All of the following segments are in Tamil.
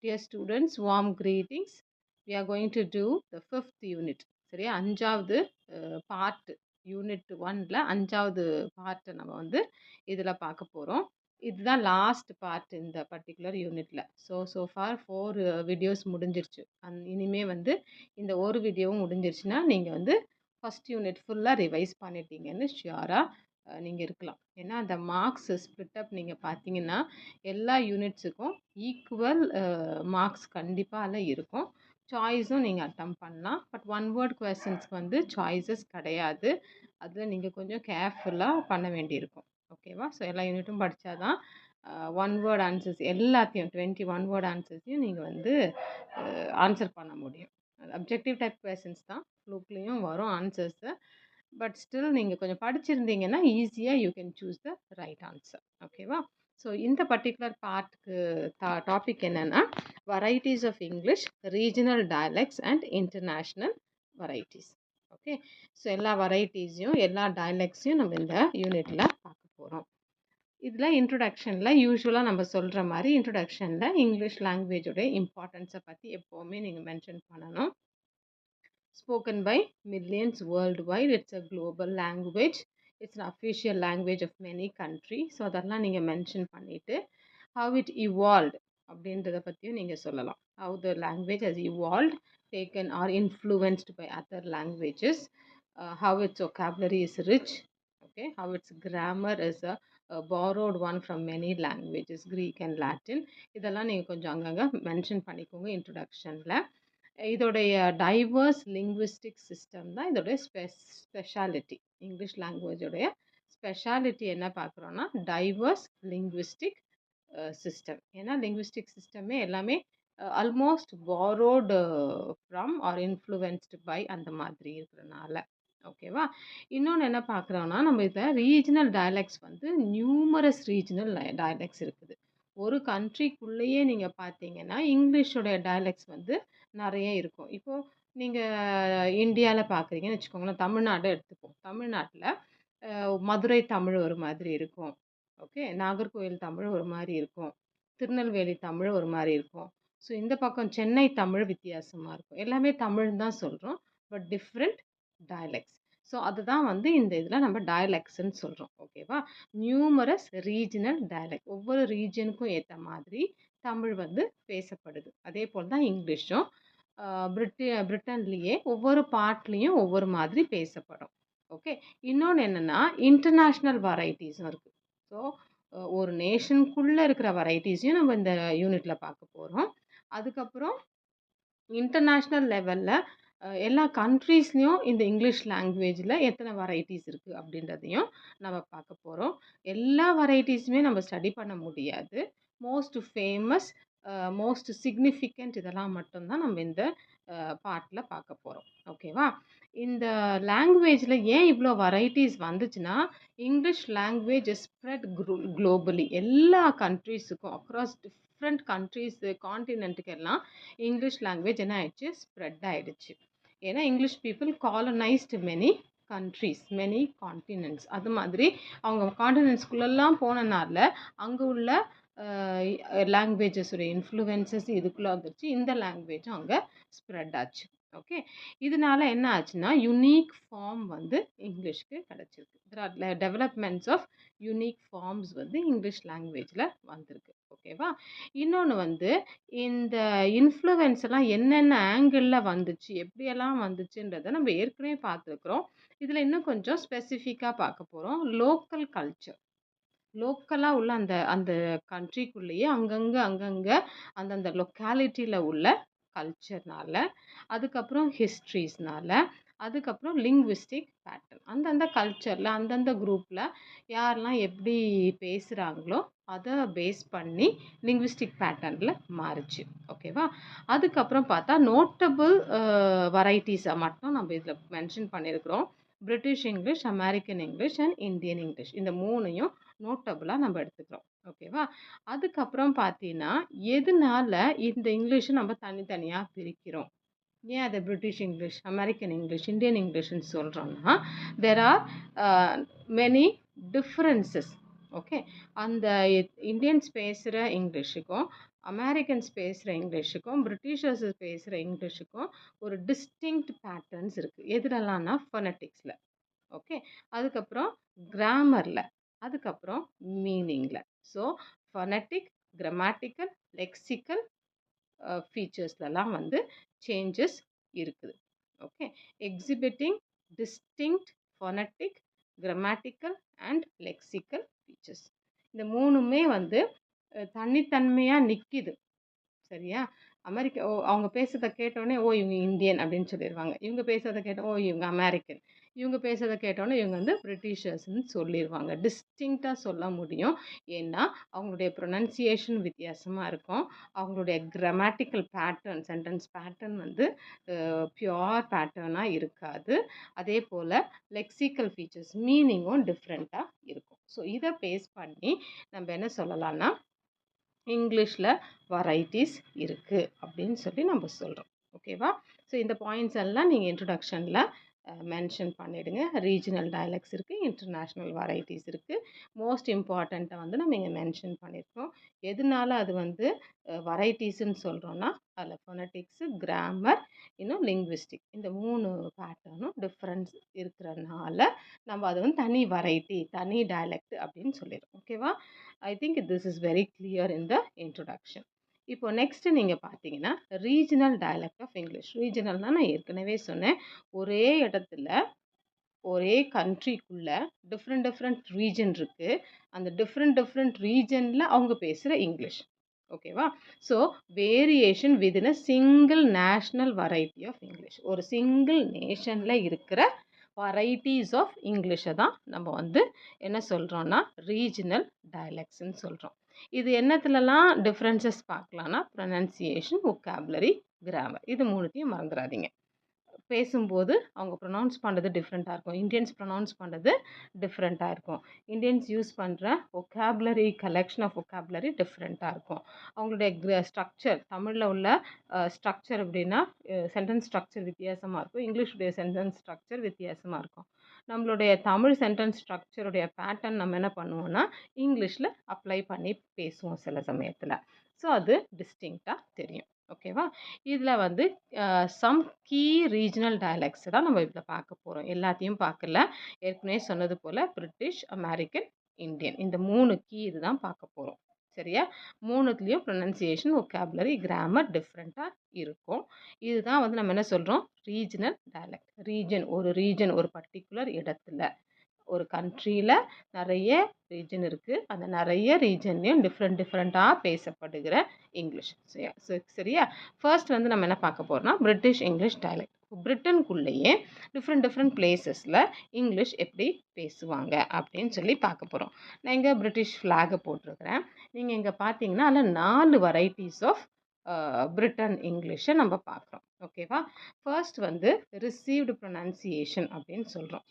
Dear students, warm greetings. We are going to do the 5th unit. சரியா அஞ்சாவது பார்ட் யூனிட் 1ல அஞ்சாவது பார்ட் நம்ம வந்து இதில் பார்க்க போகிறோம். இதுதான் லாஸ்ட் பார்ட் இந்த பர்டிகுலர் யூனிட்ல. ஸோ ஃபார் 4 வீடியோஸ் முடிஞ்சிருச்சு. இனிமே வந்து இந்த ஒரு வீடியோவும் முடிஞ்சிருச்சுன்னா நீங்கள் வந்து ஃபஸ்ட் யூனிட் ஃபுல்லாக ரிவைஸ் பண்ணிட்டீங்கன்னு ஷியோராக நீங்கள் இருக்கலாம். ஏன்னா அந்த மார்க்ஸ் ஸ்ப்ளிட்டப் நீங்கள் பார்த்தீங்கன்னா எல்லா யூனிட்ஸுக்கும் ஈக்குவல் மார்க்ஸ் கண்டிப்பாக அதில் இருக்கும். சாய்ஸும் நீங்கள் அட்டம் பண்ணலாம். பட் ஒன் வேர்ட் கொஸ்டின்ஸ்க்கு வந்து சாய்ஸஸ் கிடையாது. அதில் நீங்கள் கொஞ்சம் கேர்ஃபுல்லாக பண்ண வேண்டியிருக்கும். ஓகேவா? ஸோ எல்லா யூனிட்டும் படித்தா தான் ஒன் வேர்ட் ஆன்சர்ஸ் எல்லாத்தையும் 21 வேர்ட் ஆன்சர்ஸையும் நீங்கள் வந்து ஆன்சர் பண்ண முடியும். அப்ஜெக்டிவ் டைப் கொஸ்டின்ஸ் தான், ஃப்ளூக்லேயும் வரும் ஆன்சர்ஸு. பட் ஸ்டில் நீங்கள் கொஞ்சம் படிச்சிருந்தீங்கன்னா ஈஸியாக you can choose the right answer. ஓகேவா? ஸோ இந்த பர்டிகுலர் பார்ட்டுக்கு டாபிக் என்னென்னா varieties of English, regional dialects and international varieties. Okay, so எல்லா வெரைட்டிஸையும் எல்லா டயலெக்ட்ஸையும் நம்ம இந்த யூனிட்டில் பார்க்க போகிறோம். இதில் இன்ட்ரொடக்ஷனில் யூஸ்வலாக நம்ம சொல்கிற மாதிரி இன்ட்ரொடக்ஷனில் இங்கிலீஷ் லாங்குவேஜோடைய இம்பார்ட்டன்ஸை பற்றி எப்போவுமே நீங்கள் மென்ஷன் பண்ணணும். Spoken by millions worldwide. It's a global language. It's an official language of many countries. So அதெல்லாம் நீங்கள் மென்ஷன் பண்ணிவிட்டு how it evolved அப்படின்றத பற்றியும் நீங்கள் சொல்லலாம். How the language has evolved, taken or influenced by other languages. How its vocabulary is rich. Okay, how its grammar is a borrowed one from many languages, Greek and Latin. இதெல்லாம் நீங்கள் கொஞ்சம் அங்கங்கே மென்ஷன் பண்ணிக்கோங்க இன்ட்ரொடக்ஷனில். இதோடைய டைவர்ஸ் லிங்குவிஸ்டிக் சிஸ்டம் தான் இதோடைய ஸ்பெஷாலிட்டி. இங்கிலீஷ் லாங்குவேஜோடைய ஸ்பெஷாலிட்டி என்ன பார்க்குறோன்னா டைவர்ஸ் லிங்குவிஸ்டிக் சிஸ்டம். ஏன்னா லிங்குவிஸ்டிக் சிஸ்டமே எல்லாமே almost borrowed from or influenced by அந்த மாதிரி இருக்கிறனால. ஓகேவா? இன்னொன்று என்ன பார்க்குறோன்னா நம்ம இதில் ரீஜனல் டயலெக்ட்ஸ் வந்து நியூமரஸ் ரீஜனல் டயலெக்ட்ஸ் இருக்குது. ஒரு கண்ட்ரிக்குள்ளேயே நீங்கள் பார்த்தீங்கன்னா இங்கிலீஷோடைய டயலெக்ட்ஸ் வந்து நிறைய இருக்கும். இப்போது நீங்கள் இந்தியாவில் பார்க்குறீங்கன்னு வச்சுக்கோங்களேன், தமிழ்நாடு எடுத்துப்போம். தமிழ்நாட்டில் மதுரை தமிழ் ஒரு மாதிரி இருக்கும். ஓகே, நாகர்கோவில் தமிழ் ஒரு மாதிரி இருக்கும், திருநெல்வேலி தமிழ் ஒரு மாதிரி இருக்கும். ஸோ இந்த பக்கம் சென்னை தமிழ் வித்தியாசமாக இருக்கும். எல்லாமே தமிழ் தான் சொல்கிறோம், பட் டிஃப்ரெண்ட் டயலெக்ட்ஸ். ஸோ அதுதான் வந்து இந்த இதில் நம்ம டயலெக்ட்ஸ்ன்னு சொல்கிறோம். ஓகேவா? நியூமரஸ் ரீஜனல் டயலெக்ட், ஒவ்வொரு ரீஜனுக்கும் ஏற்ற மாதிரி தமிழ் வந்து பேசப்படுது. அதே போல் தான் இங்கிலீஷும் பிரிட்டன்லேயே ஒவ்வொரு பார்ட்லேயும் ஒவ்வொரு மாதிரி பேசப்படும். ஓகே, இன்னொன்று என்னென்னா இன்டர்நேஷ்னல் வெரைட்டிஸும் இருக்குது. ஸோ ஒரு நேஷனுக்குள்ளே இருக்கிற வெரைட்டிஸையும் நம்ம இந்த யூனிட்டில் பார்க்க போகிறோம். அதுக்கப்புறம் இன்டர்நேஷ்னல் லெவலில் எல்லா கண்ட்ரீஸ்லேயும் இந்த இங்கிலீஷ் லாங்குவேஜில் எத்தனை வெரைட்டிஸ் இருக்குது அப்படின்றதையும் நம்ம பார்க்க போகிறோம். எல்லா வெரைட்டிஸுமே நம்ம ஸ்டடி பண்ண முடியாது. மோஸ்ட் ஃபேமஸ், மோஸ்ட் சிக்னிஃபிகண்ட் இதெல்லாம் மட்டும்தான் நம்ம இந்த பார்ட்டில் பார்க்க போகிறோம். ஓகேவா? இந்த லாங்குவேஜில் ஏன் இவ்வளோ வெரைட்டிஸ் வந்துச்சுன்னா இங்கிலீஷ் லாங்குவேஜ் ஸ்ப்ரெட் குளோபலி, எல்லா கண்ட்ரீஸுக்கும் அக்ராஸ் டிஃப்ரெண்ட் கண்ட்ரீஸு காண்டினென்ட்டுக்கு எல்லாம் இங்கிலீஷ் லாங்குவேஜ் என்ன ஆயிடுச்சு, ஸ்ப்ரெட் ஆகிடுச்சு. ஏன்னா English people colonised many countries, many continents. அது மாதிரி அவங்க காண்டினென்ட்ஸ்குள்ளெல்லாம் போனனால அங்கே உள்ள லாங்குவேஜஸோடைய இன்ஃப்ளூயன்சஸ் இதுக்குள்ளே வந்துருச்சு. இந்த லாங்குவேஜும் அங்கே ஸ்ப்ரெட் ஆச்சு. ஓகே, இதனால என்ன ஆச்சுன்னா யுனிக் ஃபார்ம் வந்து இங்கிலீஷ்க்கு கிடச்சிருக்கு. டெவலப்மெண்ட்ஸ் ஆஃப் யுனிக் ஃபார்ம்ஸ் வந்து இங்கிலீஷ் லாங்குவேஜில் வந்திருக்கு. ஓகேவா? இன்னொன்று வந்து இந்த இன்ஃப்ளூயன்ஸ் எல்லாம் என்னென்ன ஆங்கிளில் வந்துச்சு, எப்படியெல்லாம் வந்துச்சுன்றதை நம்ம ஏற்கனவே பார்த்துருக்குறோம். இதில் இன்னும் கொஞ்சம் ஸ்பெசிஃபிக்காக பார்க்க போகிறோம். லோக்கல் கல்ச்சர், லோக்கலாக உள்ள அந்த அந்த கண்ட்ரிக்குள்ளேயே அங்கங்கே அந்தந்த லொக்காலிட்டியில் உள்ள கல்ச்சர்னால, அதுக்கப்புறம் ஹிஸ்ட்ரிஸ்னால, அதுக்கப்புறம் லிங்குவிஸ்டிக் பேட்டர்ன், அந்தந்த கல்ச்சரில் அந்தந்த குரூப்பில் யாரெல்லாம் எப்படி பேசுகிறாங்களோ அதை பேஸ் பண்ணி லிங்குவிஸ்டிக் பேட்டர்னில் மாறுச்சு. ஓகேவா? அதுக்கப்புறம் பார்த்தா நோட்டபிள் வெரைட்டிஸை மட்டும் நம்ம இதில் மென்ஷன் பண்ணியிருக்கிறோம். British English, American English and Indian English, இந்த மூணையும் நோட்டபுளாக நம்ம எடுத்துக்கிறோம். ஓகேவா? அதுக்கப்புறம் பார்த்தீங்கன்னா எதனால இந்த இங்கிலீஷை நம்ம தனித்தனியாக பிரிக்கிறோம், ஏன் அதை British English, American English, Indian இங்கிலீஷ்னு சொல்கிறோன்னா there are many differences. Okay, அந்த இந்தியன்ஸ் பேசுகிற இங்கிலீஷுக்கும் அமெரிக்கன்ஸ் பேசுகிற இங்கிலீஷுக்கும் பிரிட்டிஷர்ஸ் பேசுகிற இங்கிலீஷுக்கும் ஒரு டிஸ்டிங்க்ட் பேட்டர்ன்ஸ் இருக்குது. எதுலலாம்னா ஃபொனட்டிக்ஸில். ஓகே, அதுக்கப்புறம் கிராமரில், அதுக்கப்புறம் மீனிங்கில். ஸோ ஃபொனட்டிக், கிராமட்டிக்கல், லெக்சிக்கல் ஃபீச்சர்ஸ்லலாம் வந்து சேஞ்சஸ் இருக்குது. Okay, exhibiting distinct phonetic, grammatical and lexical features. இந்த மூணுமே வந்து தனித்தன்மையாக நிற்கிது. சரியா? அவங்க பேசுறத கேட்டோடனே ஓ இவங்க இந்தியன் அப்படின்னு சொல்லிடுவாங்க. இவங்க பேசுறத கேட்ட ஓ இவங்க அமெரிக்கன். இவங்க பேசுறத கேட்டோடனே இவங்க வந்து பிரிட்டிஷர்ஸ்ன்னு சொல்லிடுவாங்க. டிஸ்டிங்க்டாக சொல்ல முடியும். ஏன்னா அவங்களுடைய ப்ரொனன்சியேஷன் வித்தியாசமாக இருக்கும். அவங்களுடைய கிராமட்டிக்கல் பேட்டர்ன், சென்டென்ஸ் பேட்டர்ன் வந்து பியோர் பேட்டர்னாக இருக்காது. அதே போல் லெக்சிக்கல் ஃபீச்சர்ஸ், மீனிங்கும் டிஃப்ரெண்ட்டாக இருக்கும். ஸோ இதை பேஸ் பண்ணி நம்ம என்ன சொல்லலாம்னா இங்கிலீஷில் வெரைட்டிஸ் இருக்குது அப்படின்னு சொல்லி நம்ம சொல்கிறோம். ஓகேவா? ஸோ இந்த பாயிண்ட்ஸ் எல்லாம் நீங்கள் இன்ட்ரொடக்ஷனில் மென்ஷன் பண்ணிவிடுங்க. ரீஜனல் டயலெக்ட்ஸ் இருக்குது, இன்டர்நேஷ்னல் வெரைட்டிஸ் இருக்குது. மோஸ்ட் இம்பார்ட்டண்ட்டை வந்து நம்ம இங்கே மென்ஷன் பண்ணியிருக்கோம். எதனால அது வந்து வெரைட்டிஸ்ன்னு சொல்கிறோன்னா அதில் ஃபொனட்டிக்ஸு, கிராமர், இன்னும் லிங்குவிஸ்டிக், இந்த 3 பேட்டர்னும் டிஃப்ரென்ஸ் இருக்கிறனால நம்ம அது வந்து தனி வெரைட்டி, தனி டயலெக்ட் அப்படின்னு சொல்லிடுறோம். ஓகேவா? I think this is very clear in the introduction. இப்போ நெக்ஸ்ட் நீங்கள் பார்த்தீங்கன்னா ரீஜனல் டயலெக்ட் ஆஃப் இங்கிலீஷ். ரீஜனல்னால் நான் ஏற்கனவே சொன்னேன், ஒரே இடத்துல ஒரே கண்ட்ரிக்குள்ளே டிஃப்ரெண்ட் ரீஜன் இருக்குது. அந்த டிஃப்ரெண்ட் ரீஜனில் அவங்க பேசுகிற இங்கிலீஷ். ஓகேவா? So variation within a single national variety of English. ஒரு சிங்கிள் நேஷனில் இருக்கிற வெரைட்டிஸ் ஆஃப் இங்கிலீஷை தான் நம்ம வந்து என்ன சொல்கிறோன்னா ரீஜனல் டயலெக்ட்ஸ்ன்னு சொல்கிறோம். இது என்னத்துலலாம் டிஃப்ரென்சஸ் பார்க்கலான்னா ப்ரொனன்சியேஷன், வொக்காபுலரி, கிராமர், இது மூணுத்தையும் மறந்துடாதீங்க. பேசும்போது அவங்க ப்ரொனவுன்ஸ் பண்ணுறது டிஃப்ரெண்ட்டாக இருக்கும். இந்தியன்ஸ் ப்ரொனவுன்ஸ் பண்ணுறது டிஃப்ரெண்ட்டாக இருக்கும். இந்தியன்ஸ் யூஸ் பண்ணுற வொக்காபுலரி, கலெக்ஷன் ஆஃப் வொக்காபுலரி டிஃப்ரெண்ட்டாக இருக்கும். அவங்களுடைய ஸ்ட்ரக்சர், தமிழில் உள்ள ஸ்ட்ரக்சர் அப்படின்னா சென்டென்ஸ் ஸ்ட்ரக்சர் வித்தியாசமாக இருக்கும். இங்கிலீஷுடைய சென்டென்ஸ் ஸ்ட்ரக்சர் வித்தியாசமாக இருக்கும். நம்மளுடைய தமிழ் சென்டென்ஸ் ஸ்ட்ரக்சருடைய பேட்டர்ன் நம்ம என்ன பண்ணுவோம்னா இங்கிலீஷில் அப்ளை பண்ணி பேசுவோம் சில சமயத்தில். ஸோ அது டிஸ்டிங்க்டாக தெரியும். ஓகேவா? இதில் வந்து சம் கீ ரீஜனல் டயலெக்ட்ஸ் தான் நம்ம இதில் பார்க்க போகிறோம். எல்லாத்தையும் பார்க்கல. ஏற்கனவே சொன்னது போல் பிரிட்டிஷ், அமெரிக்கன், இந்தியன், இந்த 3 கீ இது தான் பார்க்க போகிறோம். சரியா? மூணுத்துலேயும் ப்ரொனன்சியேஷன், வொக்காபுலரி, கிராமர் டிஃப்ரெண்ட்டாக இருக்கும். இதுதான் வந்து நம்ம என்ன சொல்கிறோம் ரீஜனல் டயலெக்ட். ரீஜன் ஒரு பர்டிகுலர் இடத்துல, ஒரு கண்ட்ரியில் நிறைய ரீஜன் இருக்குது. அந்த நிறைய ரீஜன்லேயும் டிஃப்ரெண்ட்டாக பேசப்படுகிற இங்கிலீஷ். சரியா? ஃபர்ஸ்ட் வந்து நம்ம என்ன பார்க்க போகிறோம்னா பிரிட்டிஷ் இங்கிலீஷ் டயலெக்ட். பிரிட்டனுக்குள்ளேயே டிஃப்ரெண்ட் பிளேசஸில் இங்கிலீஷ் எப்படி பேசுவாங்க அப்படின்னு சொல்லி பார்க்க போகிறோம். நான் இங்கே பிரிட்டிஷ் ஃப்ளாகை போட்டிருக்கிறேன். நீங்கள் இங்கே பார்த்தீங்கன்னா அதில் 4 வெரைட்டிஸ் ஆஃப் பிரிட்டன் இங்கிலீஷை நம்ம பார்க்குறோம். ஓகேவா? ஃபர்ஸ்ட் வந்து ரிசீவ்டு ப்ரொனன்சியேஷன் அப்படின்னு சொல்கிறோம்.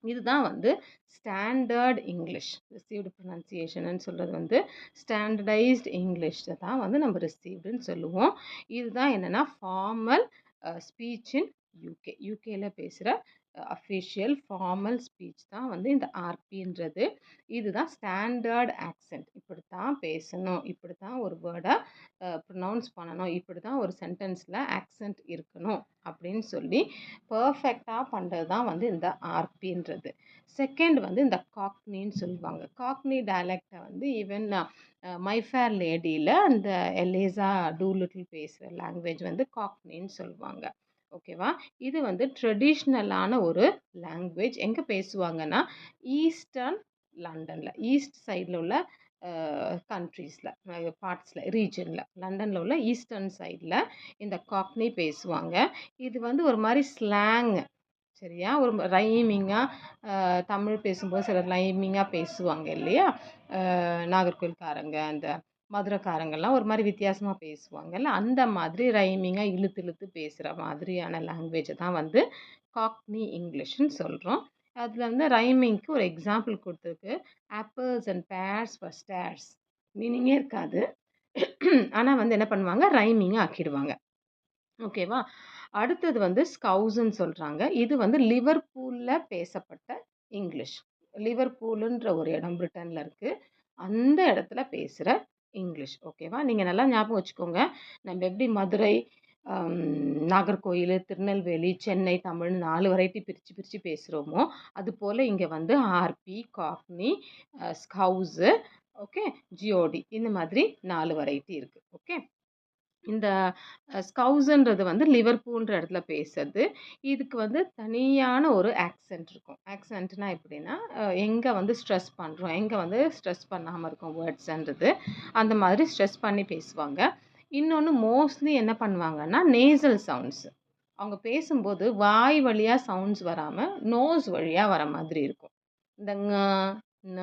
இதுதான் வந்து ஸ்டாண்டர்ட் இங்கிலீஷ். ரிசீவ்டு ப்ரொனன்சியேஷன்னு சொல்கிறது வந்து ஸ்டாண்டர்டைஸ்டு இங்கிலீஷை தான் வந்து நம்ம ரிசீவ்டுன்னு சொல்லுவோம். இதுதான் என்னென்னா ஃபார்மல் ஸ்பீச் இன் யூகேயில் பேசுகிற அஃபிஷியல் ஃபார்மல் ஸ்பீச் தான் வந்து இந்த ஆர்பின்றது. இதுதான் ஸ்டாண்டர்ட் ஆக்சென்ட். இப்படி தான் பேசணும், இப்படி தான் ஒரு வேர்டை ப்ரொனவுன்ஸ் பண்ணணும், இப்படி தான் ஒரு சென்டென்ஸில் ஆக்சென்ட் இருக்கணும் அப்படின்னு சொல்லி பர்ஃபெக்டாக பண்ணுறது தான் வந்து இந்த ஆர்பின்றது. செகண்ட் வந்து இந்த காக்னின்னு சொல்லுவாங்க. காக்னி டயலெக்டை வந்து ஈவன் மை ஃபேர் லேடியில் அந்த எலேசா டூலிட்டில் பேசுகிற லாங்குவேஜ் வந்து காக்னின்னு சொல்லுவாங்க. ஓகேவா? இது வந்து ட்ரெடிஷ்னலான ஒரு லாங்குவேஜ். எங்கே பேசுவாங்கன்னா ஈஸ்டர்ன் லண்டனில், ஈஸ்ட் சைடில் உள்ள கண்ட்ரீஸில், பார்ட்ஸில், ரீஜனில், லண்டனில் உள்ள ஈஸ்டர்ன் சைடில் இந்த காக்னி பேசுவாங்க. இது வந்து ஒரு மாதிரி ஸ்லாங். சரியா? ஒரு ரைமிங்காக தமிழ் பேசும்போது சிலர் ரைமிங்காக பேசுவாங்க இல்லையா? நாகர்கோவில்காரங்க, அந்த மதுரைக்காரங்கெல்லாம் ஒரு மாதிரி வித்தியாசமாக பேசுவாங்கல்ல, அந்த மாதிரி ரைமிங்காக இழுத்து பேசுகிற மாதிரியான லாங்குவேஜை தான் வந்து காக்னி இங்கிலீஷ்னு சொல்கிறோம். அதில் வந்து ரைமிங்க்கு ஒரு எக்ஸாம்பிள் கொடுத்துருக்கு. Apples and pears for stars. மீனிங்கே இருக்காது, ஆனால் வந்து என்ன பண்ணுவாங்க ரைமிங்காக ஆக்கிடுவாங்க. ஓகேவா? அடுத்தது வந்து ஸ்கவுஸ்ன்னு சொல்கிறாங்க. இது வந்து லிவர்பூலில் பேசப்பட்ட இங்கிலீஷ். லிவர்பூலுன்ற ஒரு இடம் பிரிட்டனில் இருக்குது. அந்த இடத்துல பேசுகிற இங்கிலீஷ். ஓகேவா? நீங்க நல்லா ஞாபகம் வச்சுக்கோங்க. நம்ம எப்படி மதுரை, நாகர்கோயில், திருநெல்வேலி, சென்னை தமிழ்னு 4 வெரைட்டி பிரிச்சு பிரிச்சு பேசுறோமோ, அதுபோல இங்க வந்து ஆர்பி, காக்னி, ஸ்கவுஸு, ஓகே, ஜிஓடி இந்த மாதிரி 4 வெரைட்டி இருக்கு. ஓகே. இந்த ஸ்கவுஸுன்றது வந்து லிவர்பூல்ன்ற இடத்துல பேசுறது. இதுக்கு வந்து தனியான ஒரு ஆக்சென்ட் இருக்கும். ஆக்சென்ட்னா எப்படின்னா, எங்க வந்து ஸ்ட்ரெஸ் பண்றோம், எங்க வந்து ஸ்ட்ரெஸ் பண்ணாம இருக்கோம் வேர்ட்ஸ்ன்றது, அந்த மாதிரி ஸ்ட்ரெஸ் பண்ணி பேசுவாங்க. இன்னொன்னு மோஸ்ட்லி என்ன பண்ணுவாங்கன்னா, நேசல் சவுண்ட்ஸ். அவங்க பேசும்போது வாய் வழியா சவுண்ட்ஸ் வராம, நோஸ் வழியா வர மாதிரி இருக்கும். இந்த ங, ந,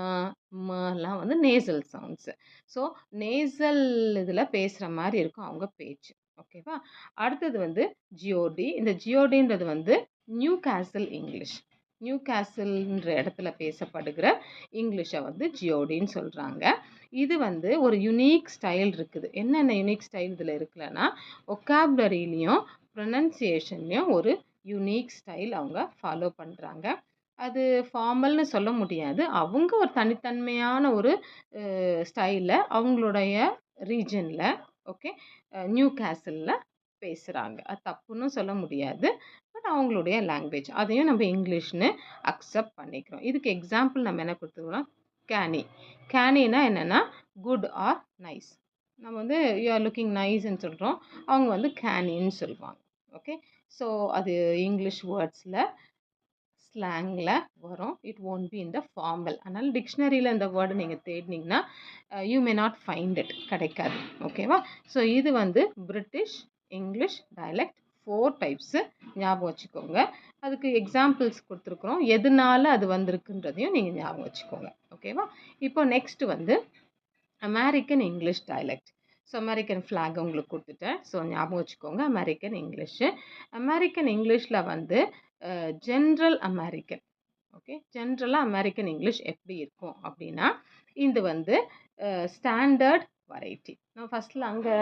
மலாம் வந்து நேசல் சவுண்ட்ஸ். ஸோ நேசல் இதில் பேசுகிற மாதிரி இருக்கும் அவங்க பேச்சு. ஓகேவா? அடுத்தது வந்து ஜியோடி. இந்த ஜியோடின்றது வந்து நியூ கேசல் இங்கிலீஷ். நியூ கேசல்ன்ற இடத்துல பேசப்படுகிற இங்கிலீஷை வந்து ஜியோடின்னு சொல்கிறாங்க. இது வந்து ஒரு யுனிக் ஸ்டைல் இருக்குது. என்னென்ன யுனிக் ஸ்டைல் இதில் இருக்குல்லன்னா, ஒக்காபுலரிலையும் ப்ரொனன்சியேஷன்லையும் ஒரு யுனிக் ஸ்டைல் அவங்க ஃபாலோ பண்ணுறாங்க. அது ஃபார்மல்னு சொல்ல முடியாது. அவங்க ஒரு தனித்தன்மையான ஒரு ஸ்டைலில் அவங்களுடைய ரீஜனில், ஓகே, நியூ கேசலில் பேசுகிறாங்க. அது தப்புன்னு சொல்ல முடியாது. பட் அவங்களுடைய லாங்குவேஜ் அதையும் நம்ம இங்கிலீஷ்னு அக்செப்ட் பண்ணிக்கிறோம். இதுக்கு எக்ஸாம்பிள் நம்ம என்ன கொடுத்துருக்கோம்? கேனி. கேனினா என்னென்னா குட் ஆர் நைஸ். நம்ம வந்து யூ ஆர் லுக்கிங் நைஸ்ன்னு சொல்கிறோம், அவங்க வந்து கேனின்னு சொல்லுவாங்க. ஓகே. ஸோ அது இங்கிலீஷ் வேர்ட்ஸில் ஸ்லாங்கில் வரும். It won't be in the formal. அதனால் டிக்ஷனரியில் இந்த வேர்டு நீங்கள் தேடினீங்கன்னா you may not find it, கிடைக்காது. ஓகேவா? ஸோ இது வந்து பிரிட்டிஷ் இங்கிலீஷ் டயலெக்ட் 4 டைப்ஸு ஞாபகம் வச்சுக்கோங்க. அதுக்கு எக்ஸாம்பிள்ஸ் கொடுத்துருக்குறோம். எதனால அது வந்திருக்குன்றதையும் நீங்கள் ஞாபகம் வச்சுக்கோங்க. ஓகேவா? இப்போ நெக்ஸ்ட் வந்து American English dialect. So American flag உங்களுக்கு கொடுத்துட்டேன். ஸோ ஞாபகம் வச்சுக்கோங்க அமெரிக்கன் இங்கிலீஷு. அமெரிக்கன் இங்கிலீஷில் வந்து ஜென்ரல் அமெரிக்கன். ஓகே. ஜென்ரலாக அமெரிக்கன் இங்கிலீஷ் எப்படி இருக்கும் அப்படின்னா, இது வந்து ஸ்டாண்டர்ட் வெரைட்டி. நம்ம ஃபஸ்ட்டில் அங்கே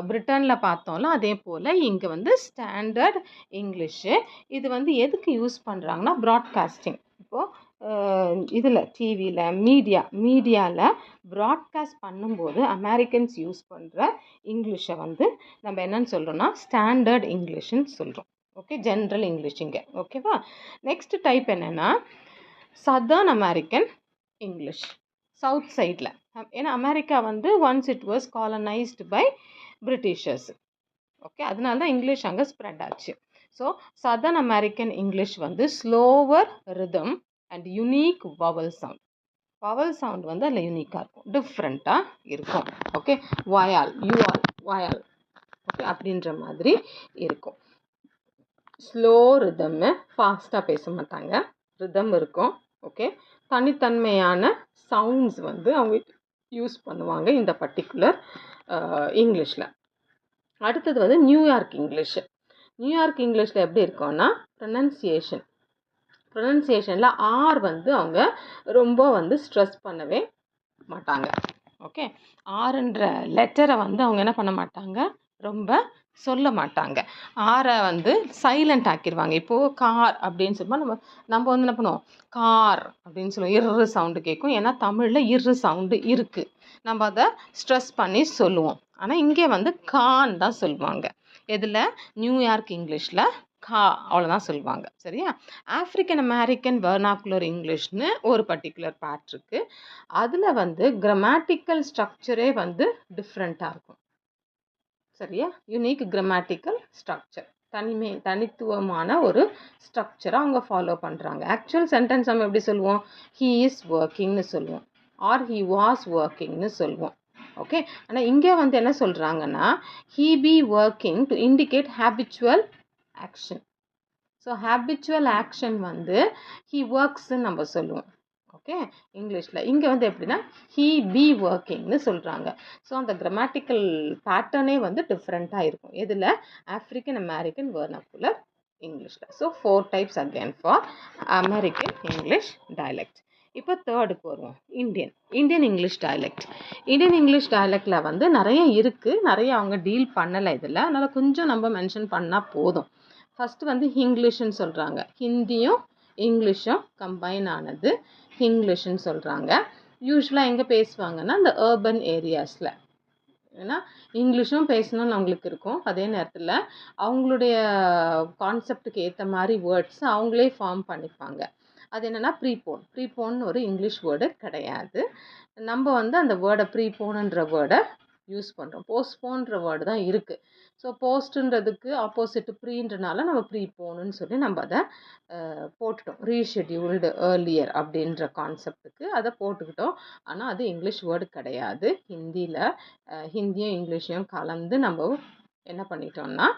பிரிட்டனில் பார்த்தோம்ல, அதே போல் இங்கே வந்து ஸ்டாண்டர்ட் இங்கிலீஷு. இது வந்து எதுக்கு யூஸ் பண்ணுறாங்கன்னா, ப்ராட்காஸ்டிங். இப்போது இதில் டிவியில் மீடியாவில் ப்ராட்காஸ்ட் பண்ணும்போது அமெரிக்கன்ஸ் யூஸ் பண்ணுற இங்கிலீஷை வந்து நம்ம என்னன்னு சொல்கிறோன்னா ஸ்டாண்டர்ட் இங்கிலீஷ்னு சொல்கிறோம். ஓகே. ஜென்ரல் இங்கிலீஷ் இங்கே. ஓகேவா? நெக்ஸ்ட் டைப் என்னென்னா சதர்ன் அமெரிக்கன் இங்கிலீஷ். சவுத் சைடில், ஏன்னா அமெரிக்கா வந்து once it was colonised by Britishers. Okay. அதனால தான் இங்கிலீஷ் அங்கே ஸ்ப்ரெட் ஆச்சு. ஸோ சதர்ன் அமெரிக்கன் இங்கிலீஷ் வந்து slower rhythm and unique vowel sound. Vowel sound வந்து அதில் யூனிக்காக இருக்கும், டிஃப்ரெண்ட்டாக இருக்கும். Okay. Y'all, you all, y'all, okay, அப்படின்ற மாதிரி இருக்கும். ஸ்லோ ரிதம்மு, ஃபாஸ்ட்டாக பேச மாட்டாங்க, ரிதம் இருக்கும். ஓகே. தனித்தன்மையான சவுண்ட்ஸ் வந்து அவங்க யூஸ் பண்ணுவாங்க இந்த பர்டிகுலர் இங்கிலீஷில். அடுத்தது வந்து நியூயார்க் இங்கிலீஷு. நியூயார்க் இங்கிலீஷில் எப்படி இருக்கும்னா ப்ரொனன்சியேஷனில் ஆர் வந்து அவங்க ரொம்ப வந்து ஸ்ட்ரெஸ் பண்ணவே மாட்டாங்க. ஓகே. ஆர்ன்ற லெட்டரை வந்து அவங்க என்ன பண்ண மாட்டாங்க, ரொம்ப சொல்ல மாட்டாங்க. ஆரை வந்து சைலண்ட் ஆக்கிடுவாங்க. இப்போது கார் அப்படின்னு சொல்லும்போது நம்ம வந்து என்ன பண்ணுவோம், கார் அப்படின்னு சொல்லுவோம். இரு சவுண்டு கேட்கும். ஏன்னா தமிழில் இரு சவுண்டு இருக்குது, நம்ம அதை ஸ்ட்ரெஸ் பண்ணி சொல்லுவோம். ஆனால் இங்கே வந்து கான் தான் சொல்லுவாங்க. இதில் நியூயார்க் இங்கிலீஷில் கா, அவ்வளோதான் சொல்லுவாங்க. சரியா? ஆஃப்ரிக்கன் அமெரிக்கன் வெர்னாக்குலர் இங்கிலீஷ்னு ஒரு பர்டிகுலர் பார்ட் இருக்குது. அதில் வந்து கிராமட்டிக்கல் ஸ்ட்ரக்சரே வந்து டிஃப்ரெண்ட்டாக இருக்கும். சரியா? யூனிக் கிராமட்டிக்கல் ஸ்ட்ரக்சர், தனித்துவமான ஒரு ஸ்ட்ரக்சரை அவங்க ஃபாலோ பண்ணுறாங்க. ஆக்சுவல் சென்டென்ஸ் நம்ம எப்படி சொல்லுவோம், ஹீ இஸ் ஒர்க்கிங்னு சொல்லுவோம், ஆர் ஹீ வாஸ் ஒர்க்கிங்னு சொல்லுவோம். ஓகே. ஆனால் இங்கே வந்து என்ன சொல்கிறாங்கன்னா, he be working to indicate habitual action. So habitual action வந்து ஹீ ஒர்க்ஸ்ன்னு நம்ம சொல்லுவோம். ஓகே. இங்கிலீஷில் இங்கே வந்து எப்படின்னா ஹீ பி ஒர்க்கிங்னு சொல்கிறாங்க. ஸோ அந்த கிராமட்டிக்கல் பேட்டர்னே வந்து டிஃப்ரெண்ட்டாக இருக்கும். இதில் ஆஃப்ரிக்கன் அமெரிக்கன் வெர்னாக்குலர் இங்கிலீஷில். So 4 types again for American English dialect. இப்போ தேர்டுக்கு வருவோம், Indian English dialect. Indian English டயலெக்டில் வந்து நிறைய இருக்குது, நிறைய அவங்க டீல் பண்ணலை இதில். அதனால் கொஞ்சம் நம்ம மென்ஷன் பண்ணால் போதும். ஃபஸ்ட்டு வந்து இங்கிலீஷ்னு சொல்கிறாங்க. ஹிந்தியும் இங்கிலீஷும் கம்பைன் ஆனது இங்கிலீஷ்னு சொல்கிறாங்க. யூஸ்வலாக எங்கே பேசுவாங்கன்னா இந்த அர்பன் ஏரியாஸில். ஏன்னா இங்கிலீஷும் பேசணும்னு அவங்களுக்கு இருக்கும். அதே நேரத்தில் அவங்களுடைய கான்செப்டுக்கு ஏற்ற மாதிரி வேர்ட்ஸ் அவங்களே ஃபார்ம் பண்ணிப்பாங்க. அது என்னென்னா ப்ரீபோன்னு ஒரு இங்கிலீஷ் வேர்டு கிடையாது. நம்ம வந்து அந்த வேர்டை ப்ரீபோனுன்ற வேர்டை யூஸ் பண்ணுறோம். போஸ்ட்போன்ற வேர்டு தான் இருக்குது. ஸோ போஸ்ட்டுன்றதுக்கு ஆப்போசிட் ப்ரீன்றனால நம்ம ப்ரீபோனுன்னு சொல்லி நம்ம அதை போட்டுட்டோம். ரீஷெட்யூல்டு ஏர்லியர் அப்படின்ற கான்செப்டுக்கு அதை போட்டுக்கிட்டோம். ஆனால் அது இங்கிலீஷ் வேர்டு கிடையாது. ஹிந்தியும் இங்கிலீஷையும் கலந்து நம்ம என்ன பண்ணிட்டோம்னா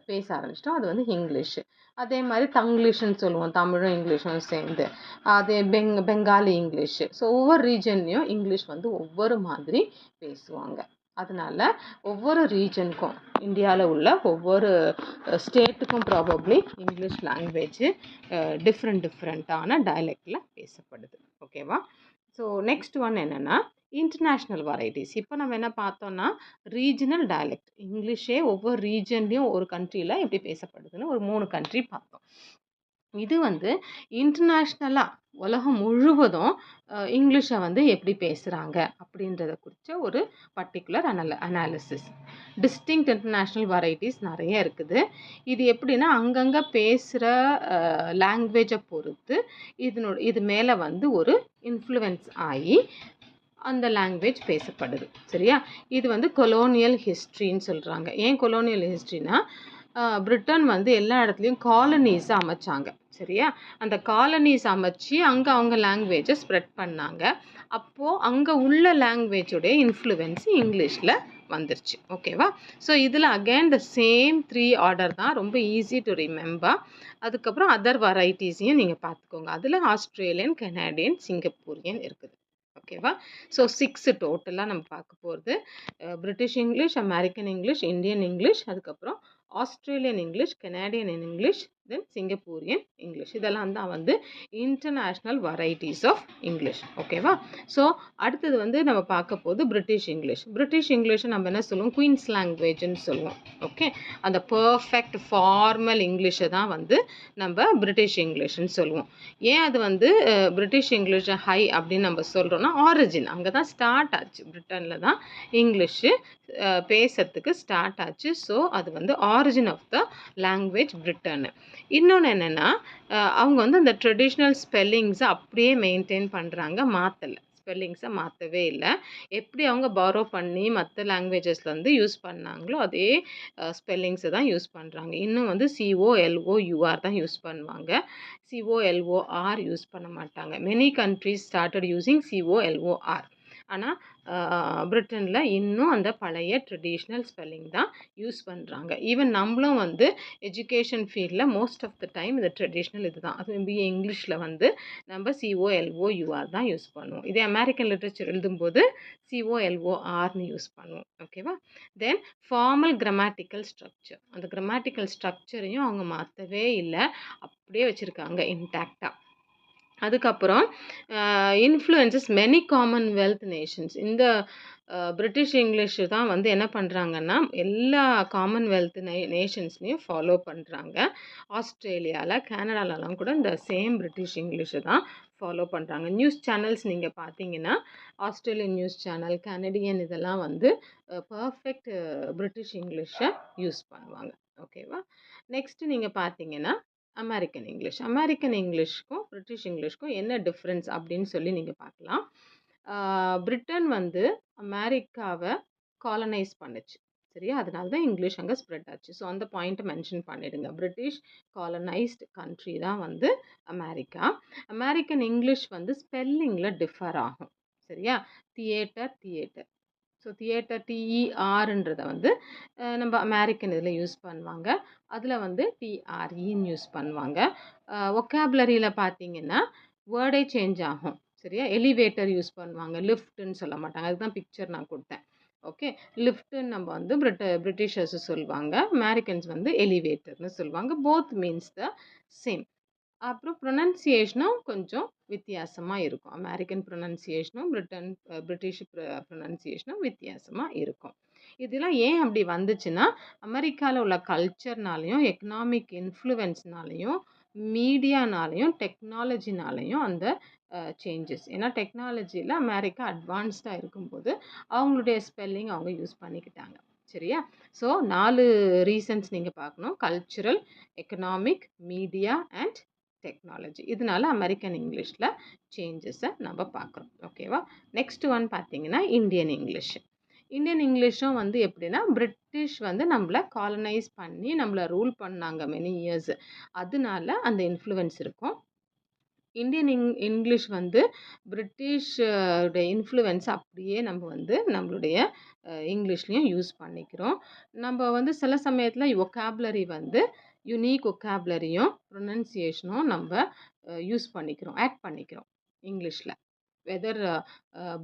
பேச ஆரம்பிச்சிட்டோம். அது வந்து இங்கிலீஷு. அதே மாதிரி தங்கிலீஷ்னு சொல்லுவோம். தமிழும் இங்கிலீஷும் சேர்ந்து. அதே பெங்காலி இங்கிலீஷு. ஸோ ஒவ்வொரு ரீஜன்லேயும் இங்கிலீஷ் வந்து ஒவ்வொரு மாதிரி பேசுவாங்க. அதனால ஒவ்வொரு ரீஜனுக்கும் இந்தியாவில் உள்ள ஒவ்வொரு ஸ்டேட்டுக்கும் ப்ராபப்ளி இங்கிலீஷ் லாங்குவேஜ் டிஃப்ரெண்ட்டான டயலெக்டில் பேசப்படுது. ஓகேவா? ஸோ நெக்ஸ்ட் ஒன் என்னென்னா இன்டர்நேஷ்னல் வெரைட்டிஸ். இப்போ நம்ம என்ன பார்த்தோம்னா ரீஜனல் டயலெக்ட். இங்கிலீஷே ஒவ்வொரு ரீஜன்லேயும் ஒரு கண்ட்ரியில் எப்படி பேசப்படுதுன்னு ஒரு 3 கண்ட்ரி பார்த்தோம். இது வந்து இன்டர்நேஷ்னலாக உலகம் முழுவதும் இங்கிலீஷை வந்து எப்படி பேசுகிறாங்க அப்படின்றத குறித்த ஒரு particular analysis. Distinct international varieties நிறைய இருக்குது. இது எப்படின்னா அங்கங்கே பேசுகிற லாங்குவேஜை பொறுத்து இது மேலே வந்து ஒரு இன்ஃப்ளூயன்ஸ் ஆகி அந்த லாங்குவேஜ் பேசப்படுது. சரியா? இது வந்து கொலோனியல் ஹிஸ்ட்ரின்னு சொல்கிறாங்க. ஏன் கொலோனியல் ஹிஸ்ட்ரினா பிரிட்டன் வந்து எல்லா இடத்துலையும் காலனிஸை அமைச்சாங்க. சரியா? அந்த காலனிஸ் அமைச்சு அங்கே அவங்க லாங்குவேஜை ஸ்ப்ரெட் பண்ணாங்க. அப்போது அங்கே உள்ள லாங்குவேஜோடைய இன்ஃப்ளூயன்ஸ் இங்கிலீஷில் வந்துருச்சு. ஓகேவா? ஸோ இதில் அகெயின் த சேம் 3 ஆர்டர் தான். ரொம்ப ஈஸி டு ரிமெம்பர். அதுக்கப்புறம் அதர் வெரைட்டிஸையும் நீங்கள் பார்த்துக்கோங்க. அதில் ஆஸ்திரேலியன், கெனடியன், சிங்கப்பூரியன் இருக்குது. ஓகேவா? ஸோ 6 டோட்டலாக நம்ம பார்க்க போகிறது. British English, American English, Indian English, அதுக்கப்புறம் ஆஸ்திரேலியன் இங்கிலீஷ், கெனடியன் இங்கிலீஷ், தென் சிங்கப்பூரியன் இங்கிலீஷ். இதெல்லாம் தான் வந்து இன்டர்நேஷ்னல் வெரைட்டிஸ் ஆஃப் இங்கிலீஷ். ஓகேவா? ஸோ அடுத்தது வந்து நம்ம பார்க்க போது பிரிட்டிஷ் இங்கிலீஷ். பிரிட்டிஷ் இங்கிலீஷை நம்ம என்ன சொல்லுவோம்? குயின்ஸ் லாங்குவேஜ்னு சொல்லுவோம். ஓகே, அந்த பர்ஃபெக்ட் ஃபார்மல் இங்கிலீஷை தான் வந்து நம்ம பிரிட்டிஷ் இங்கிலீஷ்னு சொல்லுவோம். ஏன் அது வந்து பிரிட்டிஷ் இங்கிலீஷ் ஹை அப்படின்னு நம்ம சொல்கிறோம்னா ஆரிஜின் அங்கே தான் ஸ்டார்ட் ஆச்சு. பிரிட்டனில் தான் இங்கிலீஷு பேசுறதுக்கு ஸ்டார்ட் ஆச்சு. ஸோ அது வந்து origin of the language Britain. இன்னொன்று என்னென்னா அவங்க வந்து அந்த ட்ரெடிஷ்னல் ஸ்பெல்லிங்ஸை அப்படியே மெயின்டைன் பண்ணுறாங்க, மாற்றலை. ஸ்பெல்லிங்ஸை மாற்றவே இல்லை. எப்படி அவங்க பாரோ பண்ணி மற்ற லாங்குவேஜஸில் வந்து யூஸ் பண்ணாங்களோ அதே ஸ்பெல்லிங்ஸை தான் யூஸ் பண்ணுறாங்க. இன்னும் வந்து COLOUR தான் யூஸ் பண்ணுவாங்க. COLOR யூஸ் பண்ண மாட்டாங்க. Many countries started using COLOR. ஆனால் பிரிட்டனில் இன்னும் அந்த பழைய ட்ரெடிஷ்னல் ஸ்பெல்லிங் தான் யூஸ் பண்ணுறாங்க. ஈவன் நம்மளும் வந்து எஜுகேஷன் ஃபீல்டில் மோஸ்ட் ஆஃப் த டைம் இந்த ட்ரெடிஷ்னல் இது தான். அதுவும் பிஏ இங்கிலீஷில் வந்து நம்ம COLOUR தான் யூஸ் பண்ணுவோம். இதே அமெரிக்கன் லிட்ரேச்சர் எழுதும்போது COLORனு யூஸ் பண்ணுவோம். ஓகேவா? தென் ஃபார்மல் கிராமட்டிக்கல் ஸ்ட்ரக்சர். அந்த கிராமட்டிக்கல் ஸ்ட்ரக்சரையும் அவங்க மாற்றவே இல்லை, அப்படியே வச்சுருக்காங்க இன்டாக்டாக. அதுக்கப்புறம் இன்ஃப்ளூயன்சஸ் மெனி காமன்வெல்த் நேஷன்ஸ். இந்த பிரிட்டிஷ் இங்கிலீஷு தான் வந்து என்ன பண்ணுறாங்கன்னா எல்லா காமன்வெல்த் நேஷன்ஸ்லேயும் ஃபாலோ பண்ணுறாங்க. ஆஸ்திரேலியாவில், கனடாலலாம் கூட இந்த சேம் பிரிட்டிஷ் இங்கிலீஷை தான் ஃபாலோ பண்ணுறாங்க. நியூஸ் சேனல்ஸ் நீங்கள் பார்த்தீங்கன்னா ஆஸ்திரேலியன் நியூஸ் சேனல், கனடியன் இதெல்லாம் வந்து பர்ஃபெக்ட் பிரிட்டிஷ் இங்கிலீஷை யூஸ் பண்ணுவாங்க. ஓகேவா? நெக்ஸ்ட்டு நீங்கள் பார்த்தீங்கன்னா அமெரிக்கன் இங்கிலீஷ்க்கும் பிரிட்டிஷ் இங்கிலீஷ்க்கும் என்ன டிஃப்ரென்ஸ் அப்படின்னு சொல்லி நீங்கள் பார்க்கலாம். பிரிட்டன் வந்து அமெரிக்காவை காலனைஸ் பண்ணுச்சு. சரியா? அதனால தான் இங்கிலீஷ் அங்கே ஸ்ப்ரெட் ஆச்சு. ஸோ அந்த பாயிண்ட்டை மென்ஷன் பண்ணிடுங்க. பிரிட்டிஷ் காலனைஸ்டு கண்ட்ரி தான் வந்து அமெரிக்கா. அமெரிக்கன் இங்கிலீஷ் வந்து ஸ்பெல்லிங்கில் டிஃபர் ஆகும். சரியா? தியேட்டர். ஸோ தியேட்டர் TERன்றதை வந்து நம்ம அமெரிக்கன் இதில் யூஸ் பண்ணுவாங்க. அதில் வந்து TREன்னு யூஸ் பண்ணுவாங்க. ஒக்காபுலரியில் பார்த்தீங்கன்னா வேர்டே சேஞ்ச் ஆகும். சரியா? எலிவேட்டர் யூஸ் பண்ணுவாங்க, லிஃப்ட்டுன்னு சொல்ல மாட்டாங்க. அதுதான் பிக்சர் நான் கொடுத்தேன். ஓகே, லிஃப்ட்டுன்னு நம்ம வந்து பிரிட்டிஷர்ஸு சொல்லுவாங்க, அமெரிக்கன்ஸ் வந்து எலிவேட்டர்னு சொல்லுவாங்க. Both means the same. அப்புறம் ப்ரொனன்சியேஷனும் கொஞ்சம் வித்தியாசமாக இருக்கும். அமெரிக்கன் ப்ரொனன்சியேஷனும் பிரிட்டிஷ் ப்ரொனன்சியேஷனும் வித்தியாசமாக இருக்கும். இதெல்லாம் ஏன் அப்படி வந்துச்சுன்னா அமெரிக்காவில் உள்ள கல்ச்சர்னாலையும் எக்கனாமிக் இன்ஃப்ளூயன்ஸ்னாலையும் மீடியானாலையும் டெக்னாலஜினாலையும் அந்த சேஞ்சஸ். ஏன்னா டெக்னாலஜியில் அமெரிக்கா அட்வான்ஸ்டாக இருக்கும்போது அவங்களுடைய ஸ்பெல்லிங் அவங்க யூஸ் பண்ணிக்கிட்டாங்க. சரியா? ஸோ 4 ரீசன்ஸ் நீங்கள் பார்க்கணும். Cultural, economic, media and technology. இதனால அமெரிக்கன் இங்கிலீஷில் சேஞ்சஸை நம்ம பார்க்குறோம். ஓகேவா? நெக்ஸ்ட் ஒன் பார்த்தீங்கன்னா இந்தியன் இங்கிலீஷ். இந்தியன் இங்கிலீஷும் வந்து எப்படின்னா பிரிட்டிஷ் வந்து நம்மளை காலனைஸ் பண்ணி நம்மளை ரூல் பண்ணாங்க மெனி இயர்ஸ். அதனால அந்த இன்ஃப்ளூயன்ஸ் இருக்கும். இந்தியன் இங்கிலீஷ் வந்து பிரிட்டிஷ் உடைய இன்ஃப்ளூயன்ஸ் அப்படியே நம்ம வந்து நம்மளுடைய இங்கிலீஷ்லேயும் யூஸ் பண்ணிக்கிறோம். நம்ம வந்து சில சமயத்தில் ஒக்காபுலரி வந்து யுனிக் ஒக்காபுலரியும் ப்ரொனன்சியேஷனும் நம்ம யூஸ் பண்ணிக்கிறோம், ஆட் பண்ணிக்கிறோம் இங்கிலீஷில். Whether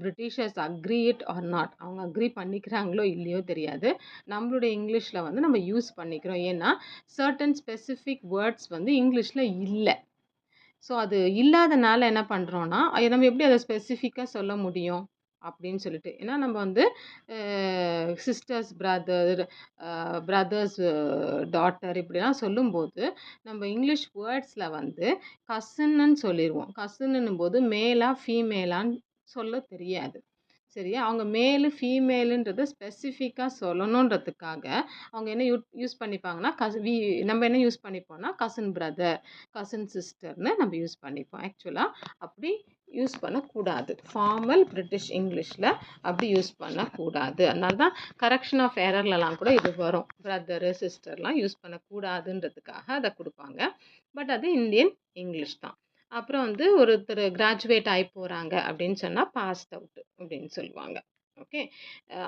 Britishers agree it or not, அவங்க அக்ரி பண்ணிக்கிறாங்களோ இல்லையோ தெரியாது, நம்மளுடைய இங்கிலீஷில் வந்து நம்ம யூஸ் பண்ணிக்கிறோம். ஏன்னா சர்டன் ஸ்பெசிஃபிக் வேர்ட்ஸ் வந்து இங்கிலீஷில் இல்லை. ஸோ அது இல்லாதனால என்ன பண்ணுறோன்னா நம்ம எப்படி அதை ஸ்பெசிஃபிக்காக சொல்ல முடியும் அப்படின்னு சொல்லிட்டு. ஏன்னா நம்ம வந்து சிஸ்டர்ஸ் பிரதர்ஸ் டாட்டர் இப்படிலாம் சொல்லும்போது நம்ம இங்கிலீஷ் வேர்ட்ஸில் வந்து கசின்னு சொல்லிடுவோம். கசின்னும் போது மேலா ஃபீமேலான்னு சொல்ல தெரியாது. சரியா? அவங்க மேலு ஃபீமேலுன்றதை ஸ்பெசிஃபிக்காக சொல்லணுன்றதுக்காக அவங்க என்ன யூஸ் பண்ணிப்பாங்கன்னா நம்ம என்ன யூஸ் பண்ணிப்போம்னா கசின் பிரதர், கசின் சிஸ்டர்னு நம்ம யூஸ் பண்ணிப்போம். ஆக்சுவலாக அப்படி யூஸ் பண்ணக்கூடாது. ஃபார்மல் பிரிட்டிஷ் இங்கிலீஷில் அப்படி யூஸ் பண்ணக்கூடாது. அதனால தான் கரெக்ஷன் ஆஃப் எரர்லலாம் கூட இது வரும். பிரதரு சிஸ்டர்லாம் யூஸ் பண்ணக்கூடாதுன்றதுக்காக அதை கொடுப்பாங்க. பட் அது இந்தியன் இங்கிலீஷ் தான். அப்புறம் வந்து ஒருத்தர் கிராஜுவேட் ஆகி போகிறாங்க அப்படின்னு சொன்னால் பாஸ்ட் அவுட் அப்படின்னு சொல்லுவாங்க. ஓகே,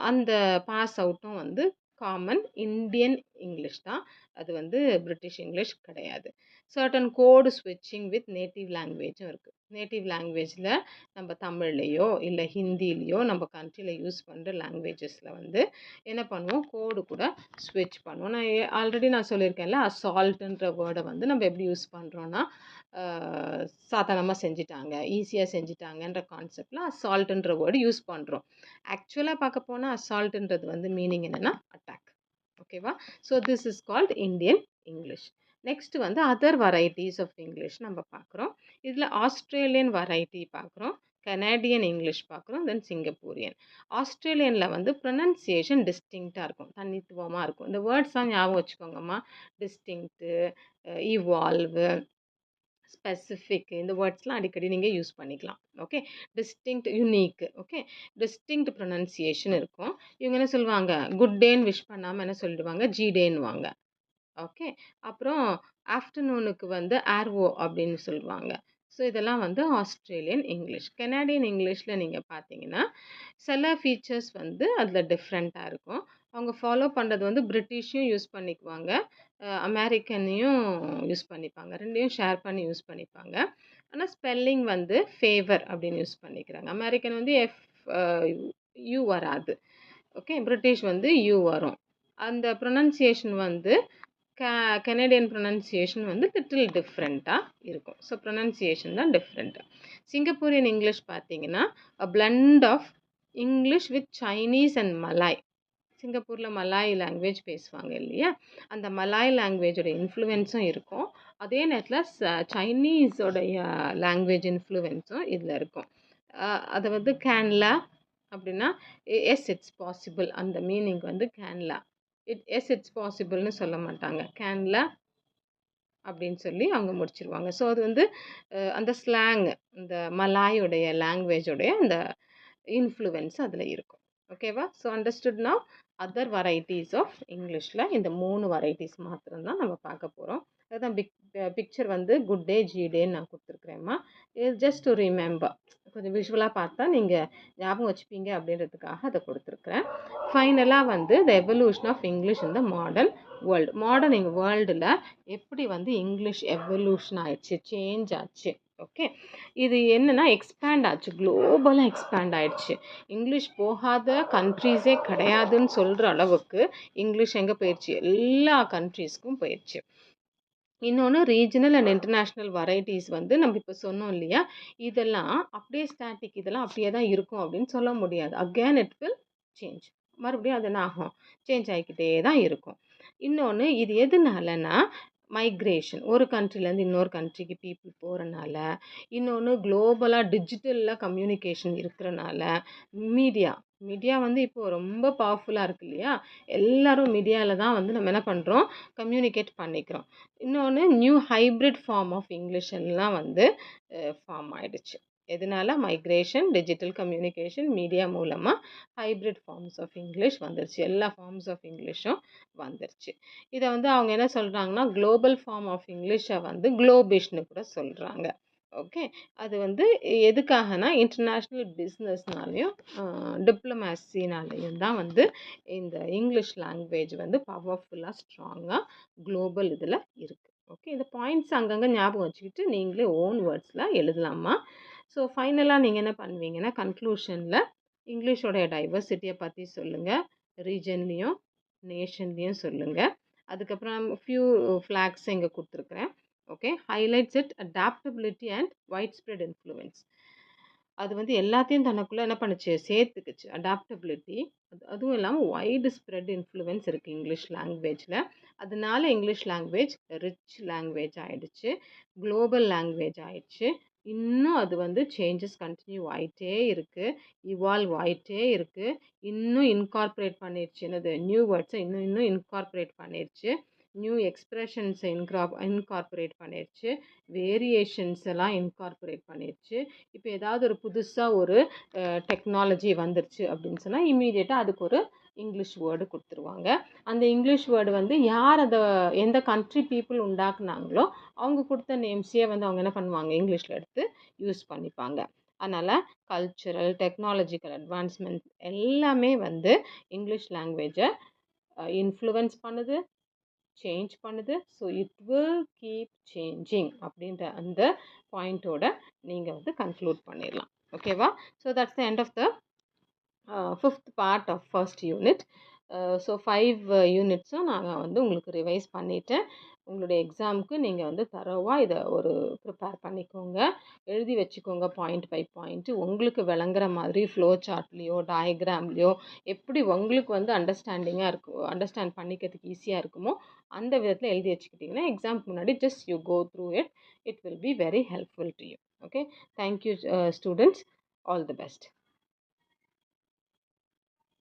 அந்த பாஸ் அவுட்டும் வந்து காமன் இந்தியன் இங்கிலீஷ் தான். அது வந்து பிரிட்டிஷ் இங்கிலீஷ் கிடையாது. சர்டன் கோடு ஸ்விட்சிங் வித் நேட்டிவ் லாங்குவேஜும் இருக்குது. நேட்டிவ் லாங்குவேஜில் நம்ம தமிழ்லையோ இல்லை ஹிந்திலேயோ நம்ம கண்ட்ரியில் யூஸ் பண்ணுற லாங்குவேஜஸில் வந்து என்ன பண்ணுவோம், கோடு கூட ஸ்விட்ச் பண்ணுவோம். ஆல்ரெடி நான் சொல்லியிருக்கேன்ல, அசால்ட்டுன்ற வேர்டை வந்து நம்ம எப்படி யூஸ் பண்ணுறோன்னா சாதாரணமாக செஞ்சிட்டாங்க, ஈஸியாக செஞ்சிட்டாங்கன்ற கான்செப்டில் அசால்ட்டுன்ற வேர்டு யூஸ் பண்ணுறோம். ஆக்சுவலாக பார்க்க போனால் அசால்ட்டுன்றது வந்து மீனிங் என்னென்னா அட்டாக். ஓகேவா? So this is called Indian English. Next வந்து அதர் வெரைட்டிஸ் ஆஃப் இங்கிலீஷ் நம்ம பார்க்குறோம். இதில் ஆஸ்திரேலியன் வெரைட்டி பார்க்குறோம், கனேடியன் இங்கிலீஷ் பார்க்குறோம், தென் சிங்கப்பூரியன். ஆஸ்திரேலியனில் வந்து ப்ரொனன்சியேஷன் டிஸ்டிங்க்டாக இருக்கும், தனித்துவமாக இருக்கும். இந்த வேர்ட்ஸ்லாம் ஞாபகம் வச்சுக்கோங்கம்மா. டிஸ்டிங்க்ட்டு, இவால்வு, ஸ்பெசிஃபிக், இந்த வேர்ட்ஸ்லாம் அடிக்கடி நீங்கள் யூஸ் பண்ணிக்கலாம். Okay, distinct, unique. Okay, distinct pronunciation இருக்கும். இவங்க என்ன சொல்லுவாங்க, குட் டேன்னு விஷ் பண்ணாமல் என்ன சொல்லிடுவாங்க, ஜி டேன்னுவாங்க. ஓகே, அப்புறம் ஆஃப்டர்நூனுக்கு வந்து ஆர்வோ அப்படின்னு சொல்லுவாங்க. ஸோ இதெல்லாம் வந்து ஆஸ்திரேலியன் இங்கிலீஷ். கனேடியன் இங்கிலீஷில் நீங்கள் பார்த்தீங்கன்னா சில ஃபீச்சர்ஸ் வந்து அதில் டிஃப்ரெண்ட்டாக இருக்கும். அவங்க ஃபாலோ பண்ணுறது வந்து பிரிட்டிஷையும் யூஸ் பண்ணிக்குவாங்க, அமெரிக்கனையும் யூஸ் பண்ணிப்பாங்க. ரெண்டையும் ஷேர் பண்ணி யூஸ் பண்ணிப்பாங்க. ஆனால் ஸ்பெல்லிங் வந்து ஃபேவர் அப்படின்னு யூஸ் பண்ணிக்கிறாங்க. அமெரிக்கன் வந்து யூ வராது. ஓகே, பிரிட்டிஷ் வந்து யூ வரும். அந்த ப்ரொனன்சியேஷன் வந்து கனேடியன் ப்ரொனன்சியேஷன் வந்து லிட்டில் டிஃப்ரெண்ட்டாக இருக்கும். ஸோ ப்ரொனன்சியேஷன் தான் டிஃப்ரெண்ட்டு. சிங்கப்பூரியன் இங்கிலீஷ் பார்த்தீங்கன்னா a blend of English with Chinese and Malay. சிங்கப்பூரில் மலாய் லாங்குவேஜ் பேசுவாங்க இல்லையா, அந்த மலாய் லாங்குவேஜோட இன்ஃப்ளூயன்ஸும் இருக்கும். அதே நேரத்தில் சைனீஸோடைய லாங்குவேஜ் இன்ஃப்ளூயன்ஸும் இதில் இருக்கும். அதை வந்து கேன்லா அப்படின்னா எஸ் இட்ஸ் பாசிபிள், அந்த மீனிங் வந்து கேன்லா. எஸ் இட்ஸ் பாசிபிள்னு சொல்ல மாட்டாங்க, கேன்லா அப்படின்னு சொல்லி அவங்க முடிச்சிருவாங்க. ஸோ அது வந்து அந்த ஸ்லாங், இந்த மலாயோடைய லாங்குவேஜோடைய அந்த இன்ஃப்ளூயன்ஸ் அதில் இருக்கும். ஓகேவா? So understood now. Other varieties of இங்கிலீஷில் இந்த 3 வெரைட்டிஸ் மாத்திரம்தான் நம்ம பார்க்க போகிறோம். அதுதான் பிக்சர் வந்து குட் டே ஜி டேன்னு நான் கொடுத்துருக்குறேம்மா. இது ஜஸ்ட் டு ரிமெம்பர், கொஞ்சம் விஷுவலாக பார்த்தா நீங்கள் ஞாபகம் வச்சுப்பீங்க அப்படின்றதுக்காக அதை கொடுத்துருக்குறேன். ஃபைனலாக வந்து the evolution of English in the modern world. Modern வேர்ல்டில் எப்படி வந்து இங்கிலீஷ் எவல்யூஷன் ஆயிடுச்சு, சேஞ்ச் ஆச்சு. ஓகே, இது என்னென்னா எக்ஸ்பேண்ட் ஆச்சு, குளோபலாக எக்ஸ்பேண்ட் ஆயிடுச்சு. இங்கிலீஷ் போகாத கண்ட்ரீஸே கிடையாதுன்னு சொல்கிற அளவுக்கு இங்கிலீஷ் எங்கே போயிடுச்சு, எல்லா கண்ட்ரீஸ்க்கும் போயிடுச்சு. இன்னொன்று ரீஜனல் அண்ட் இன்டர்நேஷ்னல் வெரைட்டிஸ் வந்து நம்ம இப்போ சொன்னோம் இல்லையா, இதெல்லாம் அப்படியே ஸ்டாட்டிக், இதெல்லாம் அப்படியே தான் இருக்கும் அப்படின்னு சொல்ல முடியாது. Again it will change. மறுபடியும் அது என்ன ஆகும், சேஞ்ச் ஆகிக்கிட்டே தான் இருக்கும். இன்னொன்று இது எதுனாலனா மைக்ரேஷன், ஒரு கண்ட்ரிலேருந்து இன்னொரு கண்ட்ரிக்கு பீப்புள் போகிறனால, இன்னொன்று குளோபலாக டிஜிட்டலில் கம்யூனிகேஷன் இருக்கிறனால, மீடியா மீடியா வந்து இப்போது ரொம்ப பவர்ஃபுல்லாக இருக்கு இல்லையா? எல்லோரும் மீடியாவில் தான் வந்து நம்ம என்ன பண்ணுறோம், கம்யூனிகேட் பண்ணிக்கிறோம். இன்னொன்று new hybrid form of English எல்லாம் வந்து ஃபார்ம் ஆயிடுச்சு. எதனால? மைக்ரேஷன், டிஜிட்டல் கம்யூனிகேஷன், மீடியா மூலமாக ஹைப்ரிட் ஃபார்ம்ஸ் ஆஃப் இங்கிலீஷ் வந்துருச்சு. எல்லா ஃபார்ம்ஸ் ஆஃப் இங்கிலீஷும் வந்துருச்சு. இதை வந்து அவங்க என்ன சொல்கிறாங்கன்னா, குளோபல் ஃபார்ம் ஆஃப் இங்கிலீஷை வந்து குளோபிஷ்னு கூட சொல்கிறாங்க. ஓகே, அது வந்து எதுக்காகனா இன்டர்நேஷ்னல் பிஸ்னஸ்னாலையும் டிப்ளமேசினாலையும் தான் வந்து இந்த இங்கிலீஷ் லாங்குவேஜ் வந்து பவர்ஃபுல்லாக ஸ்ட்ராங்காக குளோபல் இதில் இருக்குது. ஓகே, இந்த பாயிண்ட்ஸ் அங்கங்கே ஞாபகம் வச்சுக்கிட்டு நீங்களே ஓன் வேர்ட்ஸில் எழுதலாமா? ஸோ ஃபைனலாக நீங்கள் என்ன பண்ணுவீங்கன்னா, கன்க்ளூஷனில் இங்கிலீஷோடைய டைவர்சிட்டியை பற்றி சொல்லுங்கள், ரீஜன்லேயும் நேஷன்லேயும் சொல்லுங்கள். அதுக்கப்புறம் ஃபியூ ஃப்ளாக்ஸ் இங்கே கொடுத்துருக்குறேன். Okay, highlights it adaptability and white spread influence. அது வந்து எல்லாத்தையும் தனக்குள்ளே என்ன பண்ணுச்சு, சேர்த்துக்குச்சு. அடாப்டபிலிட்டி, அதுவும் இல்லாமல் வைடு ஸ்ப்ரெட் இன்ஃப்ளூயன்ஸ் இருக்குது இங்கிலீஷ் லாங்குவேஜில். அதனால இங்கிலீஷ் லாங்குவேஜ் ரிச் லாங்குவேஜ் ஆகிடுச்சு, குளோபல் லாங்குவேஜ் ஆகிடுச்சு. இன்னும் அது வந்து சேஞ்சஸ் கண்டினியூ ஆகிட்டே இருக்குது, இவால்வ் ஆகிட்டே இருக்குது. இன்னும் இன்கார்பரேட் பண்ணிடுச்சு, என்னது நியூ வேர்ட்ஸை இன்னும் இன்கார்பரேட் பண்ணிடுச்சு, நியூ எக்ஸ்ப்ரெஷன்ஸை இன்கார்பரேட் பண்ணிடுச்சு, வேரியேஷன்ஸ் எல்லாம் இன்கார்பரேட் பண்ணிடுச்சு. இப்போ ஏதாவது ஒரு புதுசாக ஒரு டெக்னாலஜி வந்துருச்சு அப்படின்னு சொன்னால் இம்மீடியட்டாக அதுக்கு ஒரு இங்கிலீஷ் வேர்டு கொடுத்துருவாங்க. அந்த இங்கிலீஷ் வேர்டு வந்து யார் அதை எந்த கண்ட்ரி பீப்புள் உண்டாக்குனாங்களோ அவங்க கொடுத்த நேம்ஸையே வந்து அவங்க என்ன பண்ணுவாங்க, இங்கிலீஷில் எடுத்து யூஸ் பண்ணிப்பாங்க. அதனால் கல்ச்சுரல், டெக்னாலஜிக்கல் அட்வான்ஸ்மெண்ட் எல்லாமே வந்து இங்கிலீஷ் லாங்குவேஜை இன்ஃப்ளூயன்ஸ் பண்ணுது, சேஞ்ச் பண்ணுது. So it will keep changing அப்படின்ற அந்த பாயிண்ட்டோட நீங்கள் வந்து கன்க்ளூட் பண்ணிடலாம். ஓகேவா? So that's the end of the fifth part of first unit. So 5 யூனிட்ஸும் நான் வந்து உங்களுக்கு ரிவைஸ் பண்ணிவிட்டேன். உங்களுடைய எக்ஸாமுக்கு நீங்கள் வந்து தரோவாக இதை ஒரு ப்ரிப்பேர் பண்ணிக்கோங்க, எழுதி வச்சுக்கோங்க பாயிண்ட் பை பாயிண்ட்டு. உங்களுக்கு விளங்குற மாதிரி ஃப்ளோ சார்ட்லேயோ டயக்ராம்லேயோ எப்படி உங்களுக்கு வந்து அண்டர்ஸ்டாண்டிங்காக இருக்கும், அண்டர்ஸ்டாண்ட் பண்ணிக்கிறதுக்கு ஈஸியாக இருக்குமோ அந்த விதத்தில் எழுதி வச்சுக்கிட்டிங்கன்னா எக்ஸாமுக்கு முன்னாடி just you go through it, it will be very helpful to you. Okay, thank you students, all the best.